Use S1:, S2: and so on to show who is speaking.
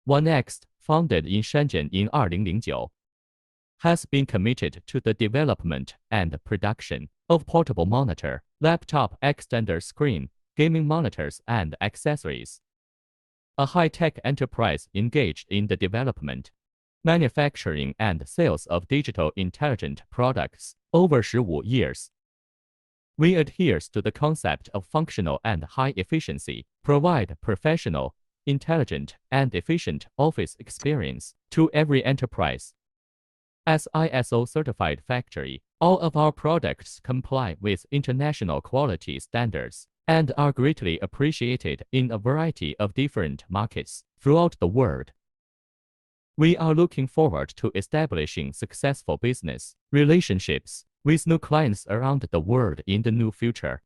S1: Onext, founded in Shenzhen in 2009, has been committed to the development and production of portable monitor, laptop extender screen, gaming monitors, and accessories. A high-tech enterprise engaged in the development, manufacturing, and sales of digital intelligent products over 15 years. We adhere to the concept of functional and high efficiency, provide professional, intelligent, and efficient office experience to every enterprise. As ISO-certified factory, all of our products comply with international quality standards and are greatly appreciated in a variety of different markets throughout the world. We are looking forward to establishing successful business relationships with new clients around the world in the near future.